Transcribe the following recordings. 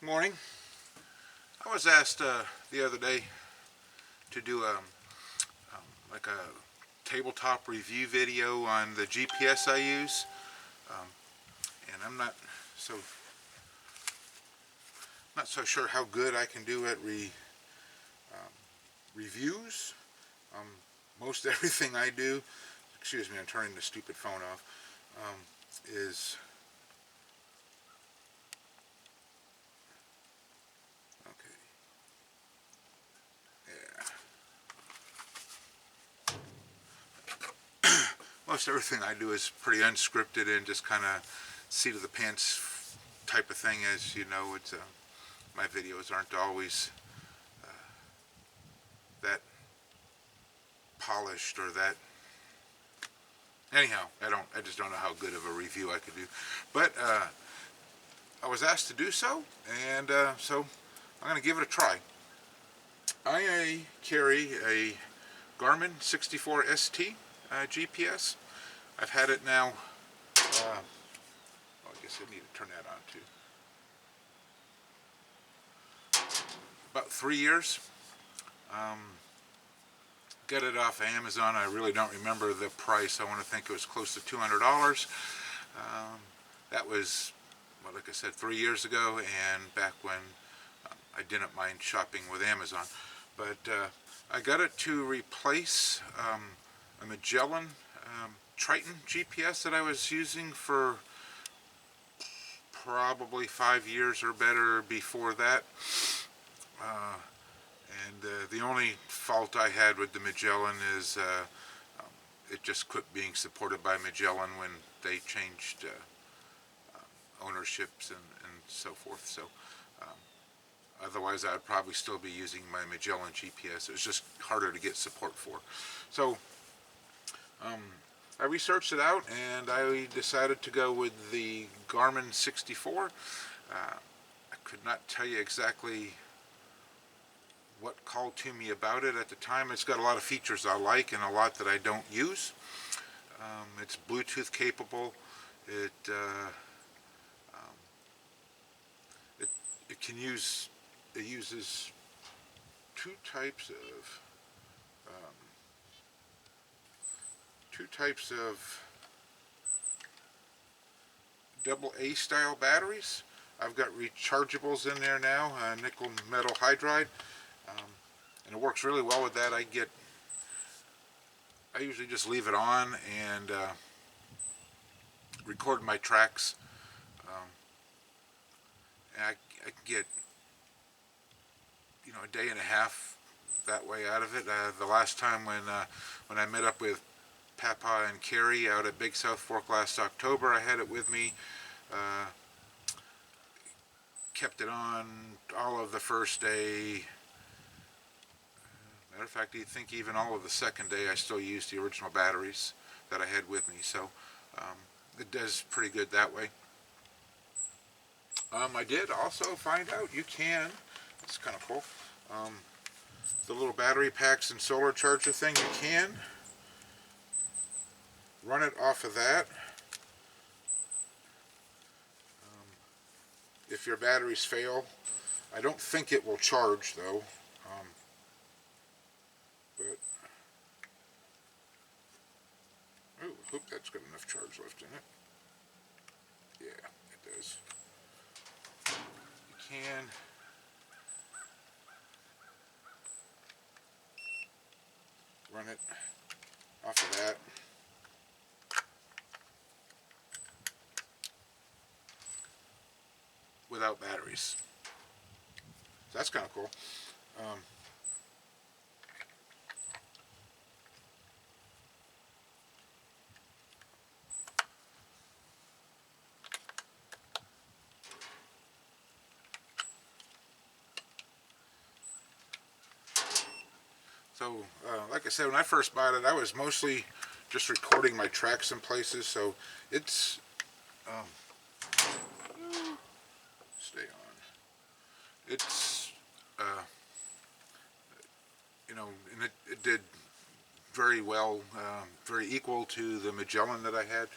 Morning. I was asked the other day to do like a tabletop review video on the GPS I use, um, and I'm not so sure how good I can do at reviews. Um, Most everything I do, excuse me, I'm turning the stupid phone off, is okay. Yeah. Most everything I do is pretty unscripted and just kind of seat of the pants type of thing. As you know, it's my videos aren't always that polished or that. Anyhow, I just don't know how good of a review I could do. But I was asked to do so, and so I'm going to give it a try. I carry a Garmin 64 ST GPS. I've had it now. Well, I guess I need to turn that on too. About 3 years. Got it off Amazon. I really don't remember the price. I want to think it was close to $200. That was, well, like I said, 3 years ago, and back when I didn't mind shopping with Amazon. But I got it to replace a Magellan Triton GPS that I was using for probably 5 years or better before that. And the only fault I had with the Magellan is it just quit being supported by Magellan when they changed ownerships and so forth. So otherwise I would probably still be using my Magellan GPS. It was just harder to get support for. So I researched it out and I decided to go with the Garmin 64. I could not tell you exactly what called to me about it at the time. It's got a lot of features I like and a lot that I don't use. It's Bluetooth capable. It it uses two types of double A style batteries. I've got rechargeables in there now, nickel metal hydride. And it works really well with that. I usually just leave it on and record my tracks. And I can get, a day and a half that way out of it. The last time when I met up with Papa and Carrie out at Big South Fork last October, I had it with me. Kept it on all of the first day. Matter of fact, I think even all of the second day I still used the original batteries that I had with me, so it does pretty good that way. I did also find out you can, it's kind of cool, the little battery packs and solar charger thing, you can run it off of that. If your batteries fail, I don't think it will charge though. But oh, I hope that's got enough charge left in it. Yeah, it does. You can run it off of that. Without batteries. So that's kind of cool. So, like I said, when I first bought it, I was mostly just recording my tracks in places. So it's stay on. It's and it did very well, very equal to the Magellan that I had.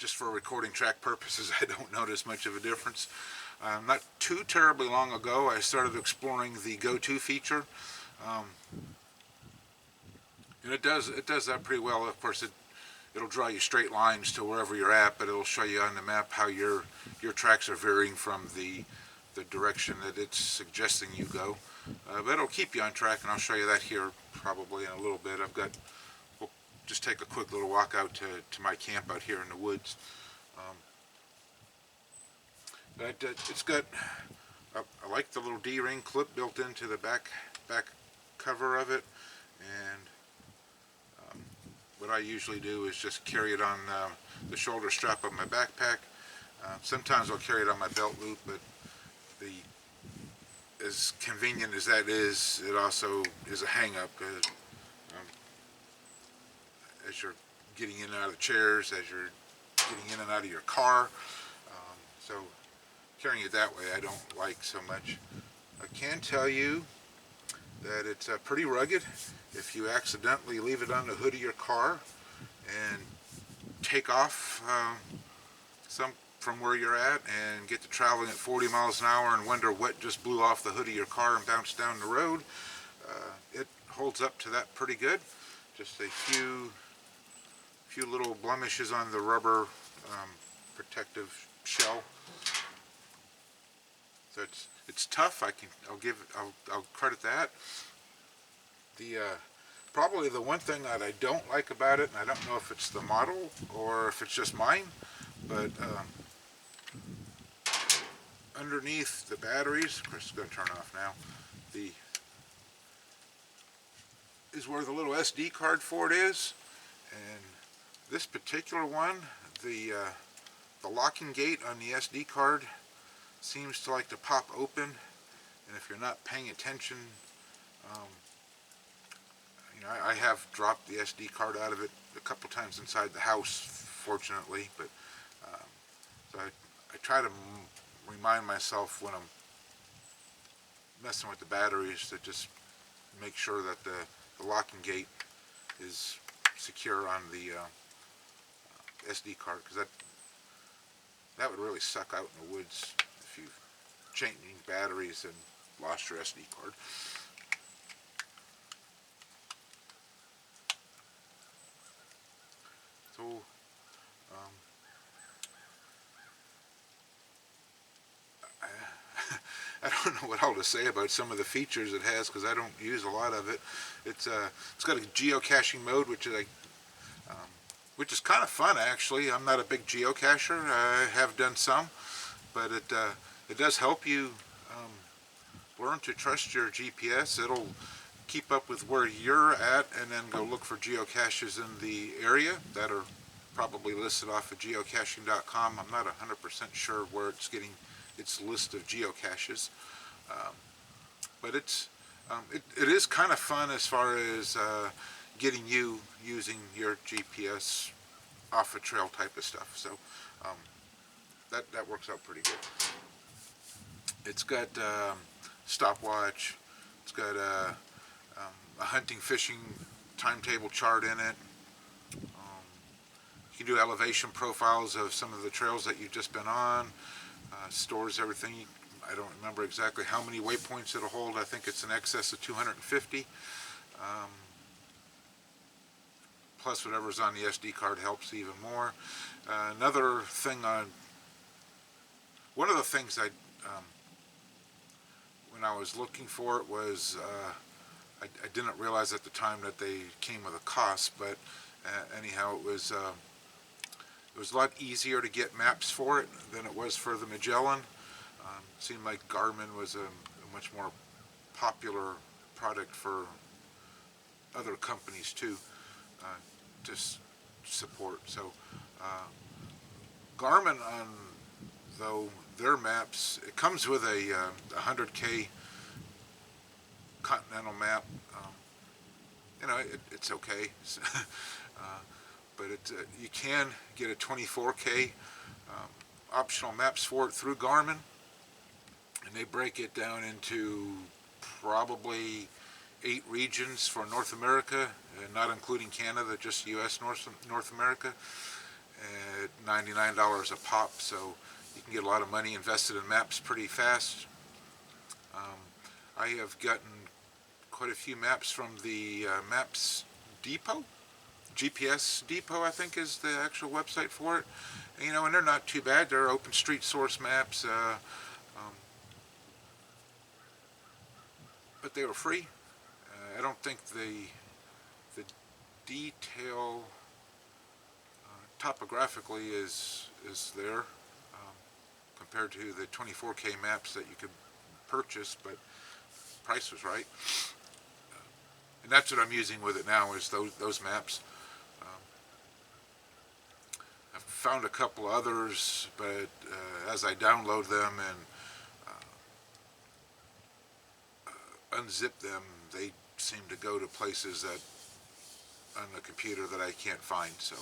just for recording track purposes, I don't notice much of a difference. Not too terribly long ago, I started exploring the go-to feature, um, and it does that pretty well. Of course, it'll draw you straight lines to wherever you're at, but it'll show you on the map how your tracks are varying from the direction that it's suggesting you go. But it'll keep you on track, and I'll show you that here probably in a little bit. We'll just take a quick little walk out to my camp out here in the woods. But it's got, I like the little D-ring clip built into the back cover of it, and what I usually do is just carry it on the shoulder strap of my backpack. Sometimes I'll carry it on my belt loop, but as convenient as that is, it also is a hang-up as you're getting in and out of the chairs, as you're getting in and out of your car. So carrying it that way I don't like so much. I can tell you that it's pretty rugged. If you accidentally leave it on the hood of your car and take off from where you're at and get to traveling at 40 miles an hour and wonder what just blew off the hood of your car and bounced down the road, it holds up to that pretty good. Just a few little blemishes on the rubber protective shell. So it's tough. I'll credit that. Probably the one thing that I don't like about it, and I don't know if it's the model or if it's just mine, but underneath the batteries, of course it's going to turn off now, is where the little SD card for it is. And this particular one, the locking gate on the SD card seems to like to pop open, and if you're not paying attention, I have dropped the SD card out of it a couple times inside the house, fortunately, but so I try to remind myself when I'm messing with the batteries to just make sure that the locking gate is secure on the SD card, because that would really suck out in the woods if you've changing batteries and lost your SD card. So I don't know what all to say about some of the features it has, because I don't use a lot of it. It's got a geocaching mode, which is kind of fun actually. I'm not a big geocacher. I have done some, but it does help you learn to trust your GPS. It'll keep up with where you're at and then go look for geocaches in the area that are probably listed off of geocaching.com. I'm not 100% sure where it's getting its list of geocaches, but it is kind of fun as far as getting you using your GPS off a trail type of stuff. So that works out pretty good. It's got stopwatch. It's got a hunting fishing timetable chart in it. You can do elevation profiles of some of the trails that you've just been on. Stores everything. I don't remember exactly how many waypoints it'll hold. I think it's in excess of 250. Plus whatever's on the SD card helps even more. Another thing one of the things when I was looking for it was, I didn't realize at the time that they came with a cost, but anyhow, it was a lot easier to get maps for it than it was for the Magellan. It seemed like Garmin was a much more popular product for other companies too, to support. So Garmin, though their maps, it comes with a 100K continental map. It's okay. But you can get a 24K optional maps for it through Garmin, and they break it down into probably 8 regions for North America, not including Canada, just U.S. North America. at $99 a pop, so you can get a lot of money invested in maps pretty fast. I have gotten quite a few maps from the Maps Depot. GPS Depot, I think, is the actual website for it. And, and they're not too bad. They're open street source maps, but they were free. I don't think the detail topographically is there compared to the 24K maps that you could purchase, but price was right. And that's what I'm using with it now, is those maps. I've found a couple others, but as I download them and unzip them, they seem to go to places that on the computer that I can't find. So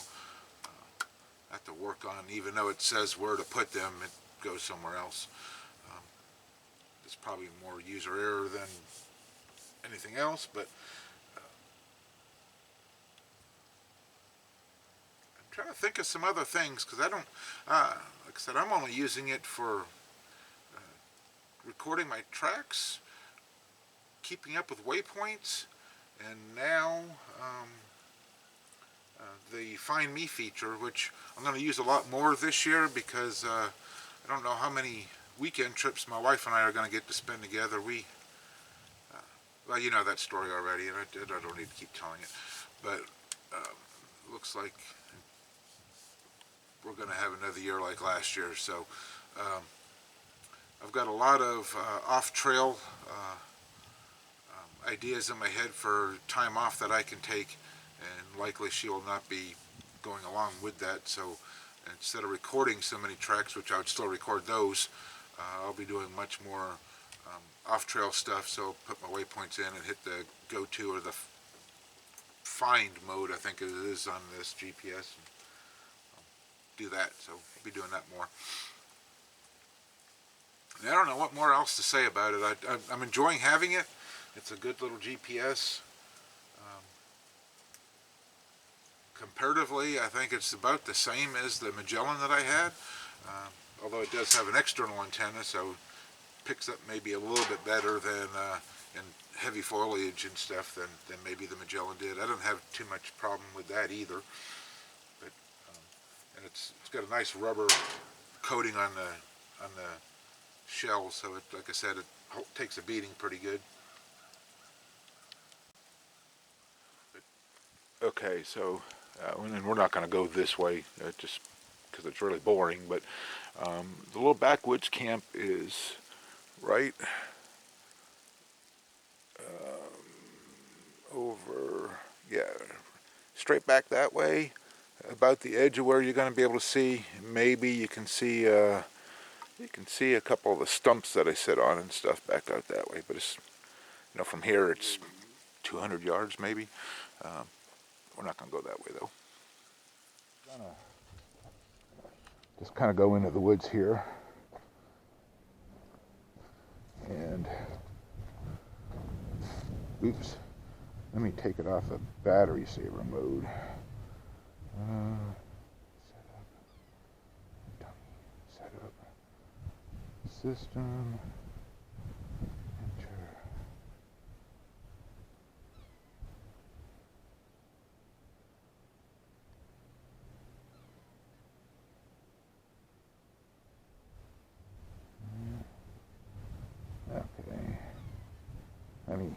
I have to work on, even though it says where to put them, it goes somewhere else. It's probably more user error than anything else, but I'm trying to think of some other things, because I don't, like I said, I'm only using it for recording my tracks, keeping up with waypoints, and now the Find Me feature, which I'm going to use a lot more this year, because I don't know how many weekend trips my wife and I are going to get to spend together. Well, you know that story already, and I don't need to keep telling it, but looks like we're going to have another year like last year. So I've got a lot of off-trail ideas in my head for time off that I can take, and likely she will not be going along with that. So instead of recording so many tracks, which I would still record those, I'll be doing much more off-trail stuff. So I'll put my waypoints in and hit the go-to or the find mode, I think it is on this GPS, and do that. So I'll be doing that more. And I don't know what more else to say about it. I'm enjoying having it. It's a good little GPS. Comparatively, I think it's about the same as the Magellan that I had, although it does have an external antenna, so it picks up maybe a little bit better than in heavy foliage and stuff than maybe the Magellan did. I don't have too much problem with that either. But and it's got a nice rubber coating on the shell, so it, like I said, it takes a beating pretty good. Okay, so and we're not going to go this way just because it's really boring, but the little backwoods camp is right over, yeah, straight back that way, about the edge of where you're going to be able to see. Maybe you can see a couple of the stumps that I sit on and stuff back out that way, but it's, from here it's 200 yards maybe. We're not going to go that way though. Just kind of go into the woods here, and oops, let me take it off the battery saver mode. Set up system, enter. Okay, let me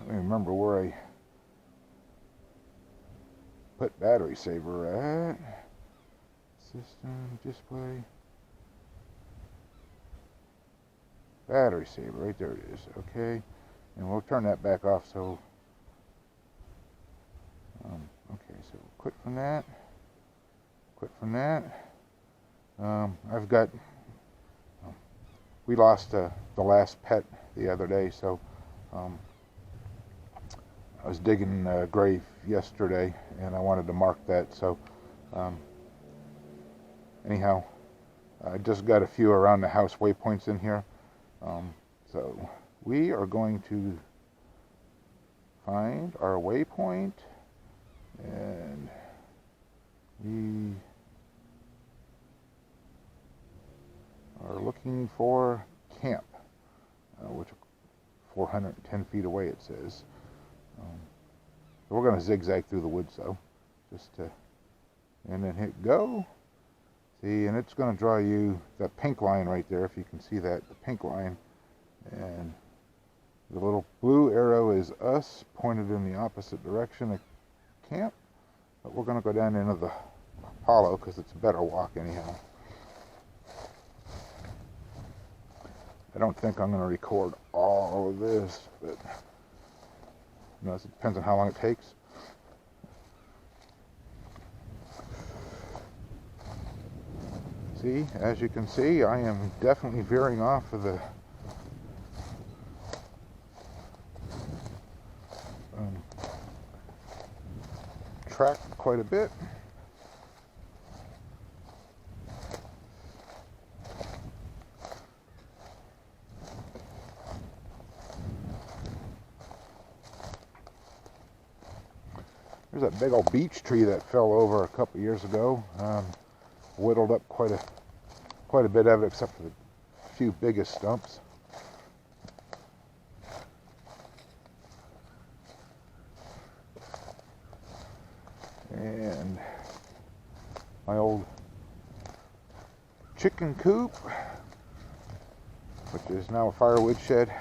remember where I put battery saver at. System, display, battery saver, right there it is. Okay, and we'll turn that back off. So okay, so quit from that, I've got we lost the last pet the other day, so I was digging a grave yesterday and I wanted to mark that. So anyhow, I just got a few around the house waypoints in here, so we are going to find our waypoint, and we are looking for camp, which 410 feet away it says. We're going to zigzag through the woods though, and then hit go. See, and it's going to draw you that pink line right there, if you can see that, the pink line. And the little blue arrow is us, pointed in the opposite direction of camp. But we're going to go down into the hollow because it's a better walk anyhow. I don't think I'm going to record all of this, but it depends on how long it takes. See, as you can see, I am definitely veering off of the track quite a bit. There's that big old beech tree that fell over a couple years ago. Whittled up quite a bit of it, except for the few biggest stumps. And my old chicken coop, which is now a firewood shed.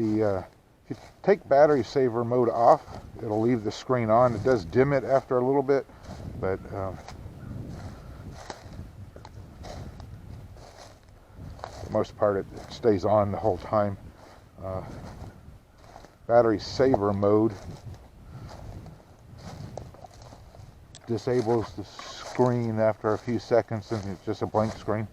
If you take battery saver mode off, it'll leave the screen on. It does dim it after a little bit, but for the most part it stays on the whole time. Battery saver mode disables the screen after a few seconds, and it's just a blank screen.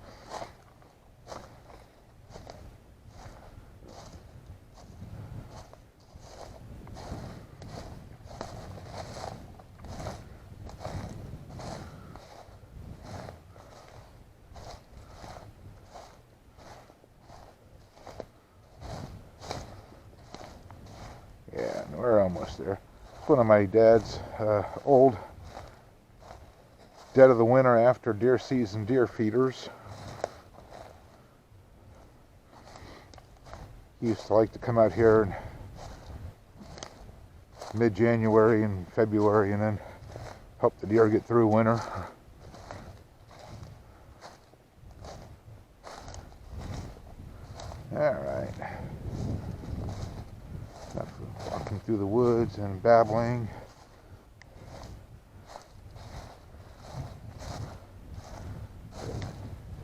Yeah, we're almost there. It's one of my dad's old dead of the winter after deer season deer feeders. He used to like to come out here in mid-January and February and then help the deer get through winter. Alright. Enough walking through the woods and babbling.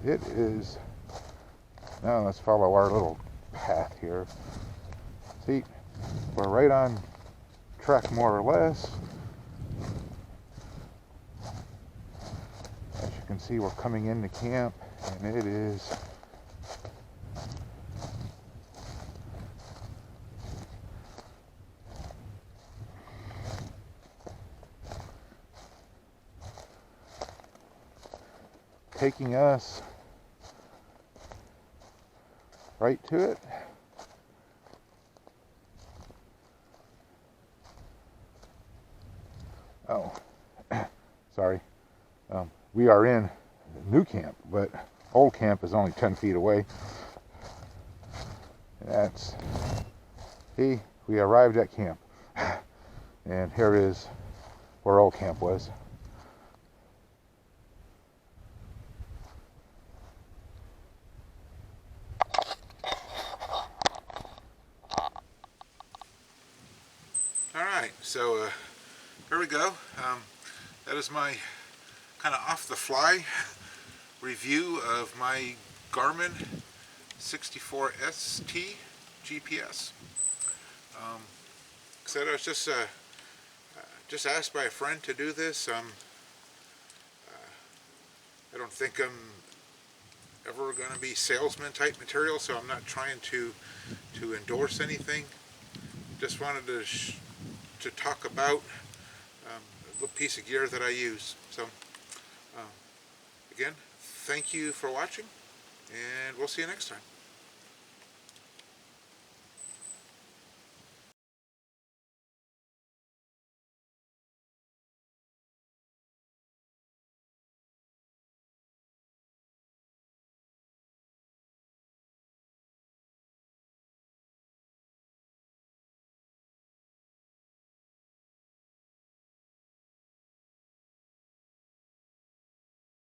It is. Now let's follow our little path here. See, we're right on track more or less. As you can see, we're coming into camp, and it is taking us right to it. Oh, sorry. We are in new camp, but old camp is only 10 feet away. That's, see, we arrived at camp. And here is where old camp was. So here we go. That is my kind of off-the-fly review of my Garmin 64ST GPS. Said I was just asked by a friend to do this. I don't think I'm ever going to be salesman type material, so I'm not trying to endorse anything. Just wanted to talk about a little piece of gear that I use. So again, thank you for watching, and we'll see you next time.